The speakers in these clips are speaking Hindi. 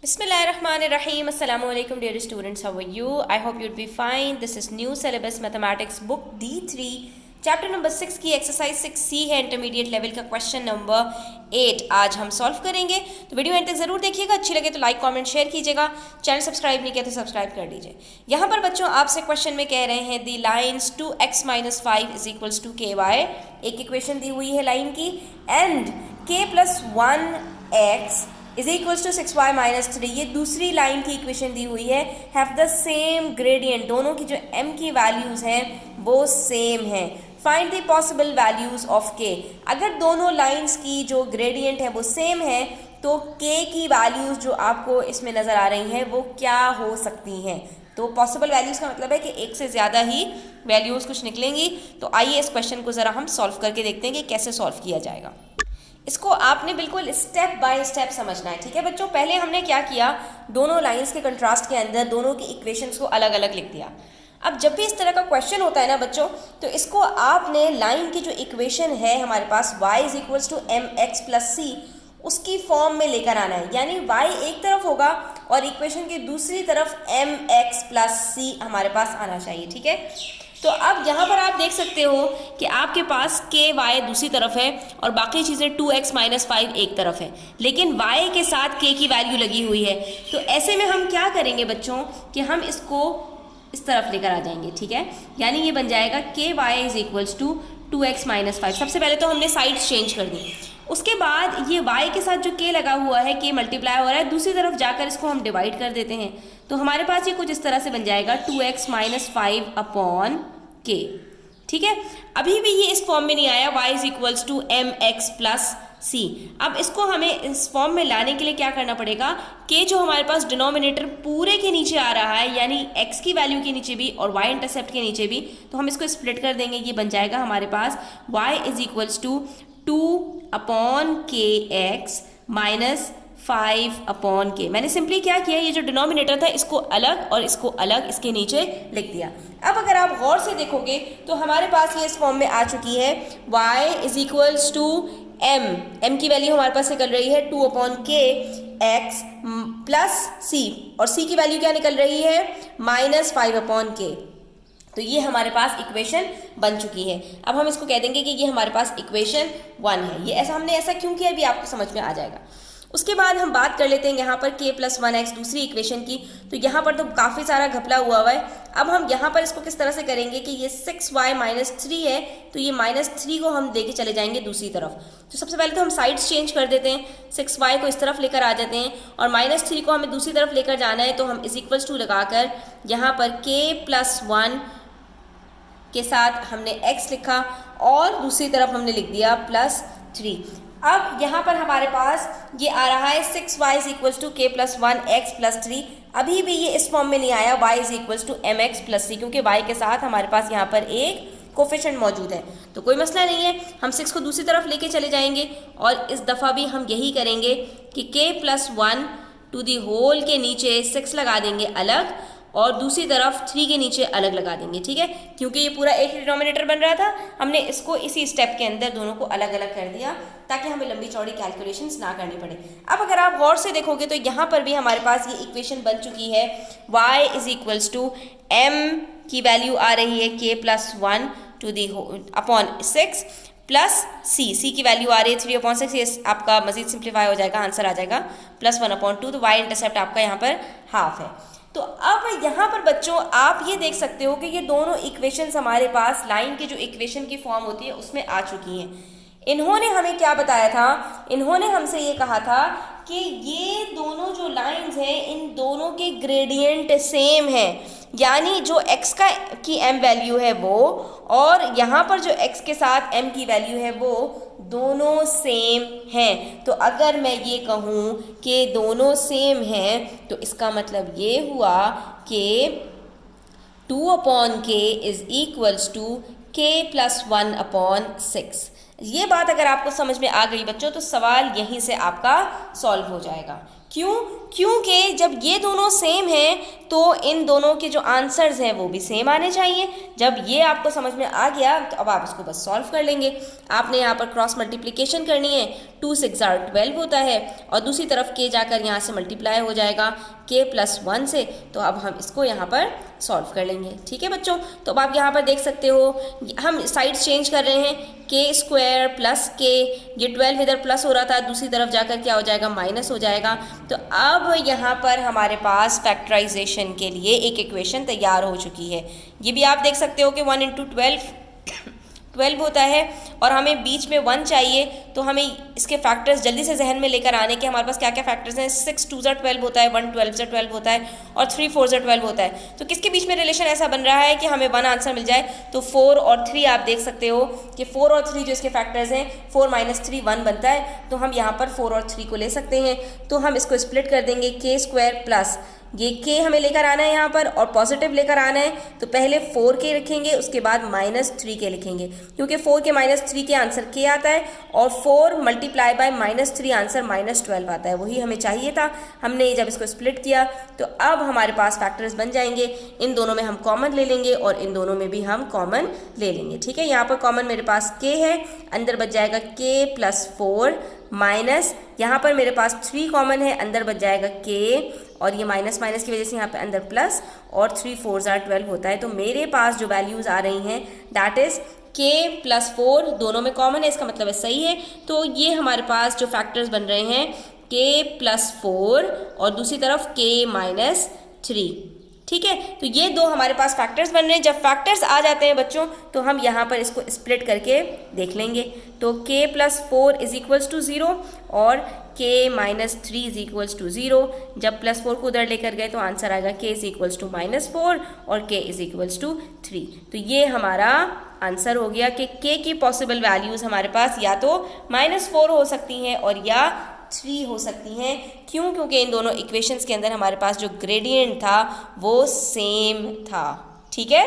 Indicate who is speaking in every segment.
Speaker 1: Bismillahirrahmanirrahim. Assalamu alaikum dear students. How are you? I hope you'd be fine. This is new syllabus mathematics book D3 chapter number 6 की एक्सरसाइज 6C है इंटरमीडिएट लेवल का क्वेश्चन नंबर 8 आज हम सॉल्व करेंगे। तो वीडियो एंड तक जरूर देखिएगा, अच्छी लगे तो लाइक कमेंट शेयर कीजिएगा, चैनल सब्सक्राइब नहीं किया तो सब्सक्राइब कर लीजिए। यहाँ पर बच्चों आपसे क्वेश्चन में कह रहे हैं the lines 2x - 5 is equals to ky, एक इक्वेशन दी हुई है लाइन की, and k + 1x is equals to 6y - 3, ये दूसरी लाइन की इक्वेशन दी हुई है। हैव द सेम ग्रेडियंट, दोनों की जो m की वैल्यूज़ हैं वो सेम हैं। Find the possible values of k, अगर दोनों लाइंस की जो ग्रेडियंट है वो सेम है तो k की वैल्यूज़ जो आपको इसमें नज़र आ रही हैं वो क्या हो सकती हैं। तो पॉसिबल वैल्यूज़ का मतलब है कि एक से ज़्यादा ही वैल्यूज़ कुछ निकलेंगी। तो आइए इस क्वेश्चन को ज़रा हम सॉल्व करके देखते हैं कि कैसे सॉल्व किया जाएगा। इसको आपने बिल्कुल स्टेप बाय स्टेप समझना है, ठीक है बच्चों। पहले हमने क्या किया, दोनों लाइंस के कंट्रास्ट के अंदर दोनों की इक्वेशंस को अलग अलग लिख दिया। अब जब भी इस तरह का क्वेश्चन होता है ना बच्चों, तो इसको आपने लाइन की जो इक्वेशन है हमारे पास y = mx + c, उसकी फॉर्म में लेकर आना है। यानी y एक तरफ होगा और इक्वेशन की दूसरी तरफ mx + c हमारे पास आना चाहिए, ठीक है। तो अब यहाँ पर आप देख सकते हो कि आपके पास ky दूसरी तरफ है और बाकी चीज़ें 2x - 5 एक तरफ है, लेकिन y के साथ k की वैल्यू लगी हुई है। तो ऐसे में हम क्या करेंगे बच्चों कि हम इसको इस तरफ लेकर आ जाएंगे, ठीक है। यानी ये बन जाएगा ky = 2x - 5। सबसे पहले तो हमने साइड्स चेंज कर दी, उसके बाद ये y के साथ जो k लगा हुआ है, k मल्टीप्लाई हो रहा है, दूसरी तरफ जाकर इसको हम डिवाइड कर देते हैं। तो हमारे पास ये कुछ इस तरह से बन जाएगा 2x - 5 k, ठीक है। अभी भी ये इस फॉर्म में नहीं आया y = mx + c। अब इसको हमें इस फॉर्म में लाने के लिए क्या करना पड़ेगा, k जो हमारे पास डिनोमिनेटर पूरे के नीचे आ रहा है, यानी x की वैल्यू के नीचे भी और y इंटरसेप्ट के नीचे भी, तो हम इसको स्प्लिट कर देंगे। ये बन जाएगा हमारे पास y = 2/kx - 5/k। मैंने सिंपली क्या किया, ये जो डिनोमिनेटर था इसको अलग और इसको अलग इसके नीचे लिख दिया। अब अगर आप गौर से देखोगे तो हमारे पास ये इस फॉर्म में आ चुकी है y = m की वैल्यू हमारे पास निकल रही है 2/kx + c, और c की वैल्यू क्या निकल रही है -5/k। तो ये हमारे पास इक्वेशन बन चुकी है। अब हम इसको कह देंगे कि ये हमारे पास इक्वेशन 1 है। ये ऐसा हमने ऐसा क्यों किया, अभी आपको समझ में आ जाएगा। उसके बाद हम बात कर लेते हैं यहाँ पर k + 1x दूसरी इक्वेशन की। तो यहाँ पर तो काफ़ी सारा घपला हुआ है। अब हम यहाँ पर इसको किस तरह से करेंगे कि ये 6y - 3 है, तो ये -3 को हम लेके चले जाएंगे दूसरी तरफ। तो सबसे पहले तो हम साइड्स चेंज कर देते हैं, 6y को इस तरफ लेकर आ जाते हैं और -3 को हमें दूसरी तरफ लेकर जाना है। तो हम = लगाकर यहाँ पर k + 1 के साथ हमने x लिखा और दूसरी तरफ हमने लिख दिया +3। अब यहाँ पर हमारे पास ये आ रहा है 6y = k + 1x + 3। अभी भी ये इस फॉर्म में नहीं आया y = mx + c, क्योंकि y के साथ हमारे पास यहाँ पर एक कोफिशिएंट मौजूद है। तो कोई मसला नहीं है, हम 6 को दूसरी तरफ लेके चले जाएंगे और इस दफ़ा भी हम यही करेंगे कि k + 1 टू दी होल के नीचे 6 लगा देंगे अलग और दूसरी तरफ 3 के नीचे अलग लगा देंगे, ठीक है। क्योंकि ये पूरा एक डिनोमिनेटर बन रहा था, हमने इसको इसी स्टेप के अंदर दोनों को अलग अलग कर दिया ताकि हमें लंबी चौड़ी कैलकुलेशंस ना करनी पड़े। अब अगर आप गौर से देखोगे तो यहाँ पर भी हमारे पास ये इक्वेशन बन चुकी है। y = m की वैल्यू आ रही है k + 1 / 6 प्लस c की वैल्यू आ रही है 3/6। ये आपका मजीद सिंप्लीफाई हो जाएगा, आंसर आ जाएगा +1/2। तो y इंटरसेप्ट आपका यहाँ पर हाफ है। तो अब यहाँ पर बच्चों आप ये देख सकते हो कि ये दोनों इक्वेशंस हमारे पास लाइन की जो इक्वेशन की फॉर्म होती है उसमें आ चुकी हैं। इन्होंने हमें क्या बताया था, इन्होंने हमसे ये कहा था कि ये दोनों जो लाइंस हैं इन दोनों के ग्रेडियंट सेम हैं, यानी जो x की m वैल्यू है वो और यहाँ पर जो x के साथ m की वैल्यू है वो दोनों सेम हैं। तो अगर मैं ये कहूँ कि दोनों सेम हैं तो इसका मतलब ये हुआ कि 2/k = k + 1/6। ये बात अगर आपको समझ में आ गई बच्चों तो सवाल यहीं से आपका सॉल्व हो जाएगा। क्यों? क्योंकि जब ये दोनों सेम हैं तो इन दोनों के जो आंसर्स हैं वो भी सेम आने चाहिए। जब ये आपको समझ में आ गया तो अब आप इसको बस सॉल्व कर लेंगे। आपने यहाँ पर क्रॉस मल्टीप्लिकेशन करनी है, 2 6 12 होता है और दूसरी तरफ k जाकर यहाँ से मल्टीप्लाई हो जाएगा k+1 से। तो अब हम इसको यहाँ पर सॉल्व कर लेंगे। ठीक है बच्चों, तो अब आप यहाँ पर देख सकते हो हम साइड चेंज कर रहे हैं, k² प्लस k, ये 12 इधर प्लस हो रहा था, दूसरी तरफ जाकर क्या हो जाएगा, माइनस हो जाएगा। तो अब यहाँ पर हमारे पास फैक्टराइजेशन के लिए एक इक्वेशन तैयार हो चुकी है। ये भी आप देख सकते हो कि 1 × 12 होता है और हमें बीच में 1 चाहिए। तो हमें इसके फैक्टर्स जल्दी से जहन में लेकर आने के हमारे पास क्या क्या फैक्टर्स हैं। 6 2 12 होता है, 1 12 12 होता है और 3 4 12 होता है। तो किसके बीच में रिलेशन ऐसा बन रहा है कि हमें 1 आंसर मिल जाए। तो 4 और 3 आप देख सकते हो कि 4 और 3 जो इसके फैक्टर्स हैं, 4 - 3 1 बनता है। तो हम यहाँ पर 4 और 3 को ले सकते हैं। तो हम इसको स्प्लिट कर देंगे, k² प्लस ये k हमें लेकर आना है यहाँ पर और पॉजिटिव लेकर आना है। तो पहले 4k रखेंगे, उसके बाद -3k लिखेंगे, क्योंकि 4k - 3k आंसर k आता है और 4 × -3 आंसर -12 आता है। वही हमें चाहिए था। हमने जब इसको स्प्लिट किया तो अब हमारे पास फैक्टर्स बन जाएंगे। इन दोनों में हम कॉमन ले लेंगे और इन दोनों में भी हम कॉमन ले लेंगे। ठीक है, यहाँ पर कॉमन मेरे पास k है, अंदर बच जाएगा k+4 माइनस, यहाँ पर मेरे पास 3 कॉमन है, अंदर बच जाएगा k और ये माइनस माइनस की वजह से यहाँ पे अंदर प्लस और 3 4 12 होता है। तो मेरे पास जो वैल्यूज़ आ रही हैं दैट इज़ k+4, दोनों में कॉमन है, इसका मतलब है सही है। तो ये हमारे पास जो फैक्टर्स बन रहे हैं k+4 और दूसरी तरफ k-3। ठीक है, तो ये दो हमारे पास फैक्टर्स बन रहे हैं। जब फैक्टर्स आ जाते हैं बच्चों तो हम यहाँ पर इसको स्प्लिट करके देख लेंगे। तो k+4 = 0 और k-3 = 0। जब +4 को उधर लेकर गए तो आंसर आएगा k = -4 और k = 3। तो ये हमारा आंसर हो गया कि k की पॉसिबल वैल्यूज़ हमारे पास या तो -4 हो सकती हैं और या 3 हो सकती हैं। क्यों? क्योंकि इन दोनों इक्वेशंस के अंदर हमारे पास जो ग्रेडियंट था वो सेम था। ठीक है,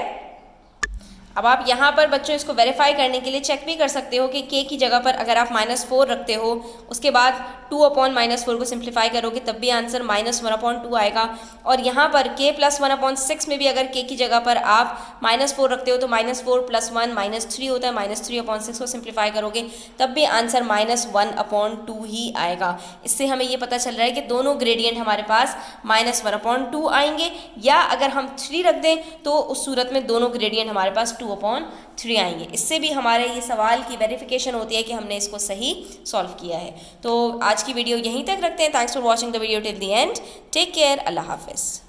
Speaker 1: अब आप यहाँ पर बच्चों इसको वेरीफाई करने के लिए चेक भी कर सकते हो कि k की जगह पर अगर आप -4 रखते हो, उसके बाद 2/-4 को सिंप्लीफाई करोगे तब भी आंसर -1/2 आएगा। और यहाँ पर k+1/6 में भी अगर k की जगह पर आप -4 रखते हो तो -4 + 1 -3 होता है, -3/6 को सिंप्लीफाई करोगे तब भी आंसर -1/2 ही आएगा। इससे हमें ये पता चल रहा है कि दोनों ग्रेडियंट हमारे पास -1/2 आएंगे, या अगर हम 3 रख दें तो उस सूरत में दोनों ग्रेडियंट हमारे पास 2/3 आएंगे। इससे भी हमारे ये सवाल की वेरिफिकेशन होती है कि हमने इसको सही सॉल्व किया है। तो आज की वीडियो यहीं तक रखते हैं। Thanks for watching the video till the end. Take care. अल्लाह हाफिज़।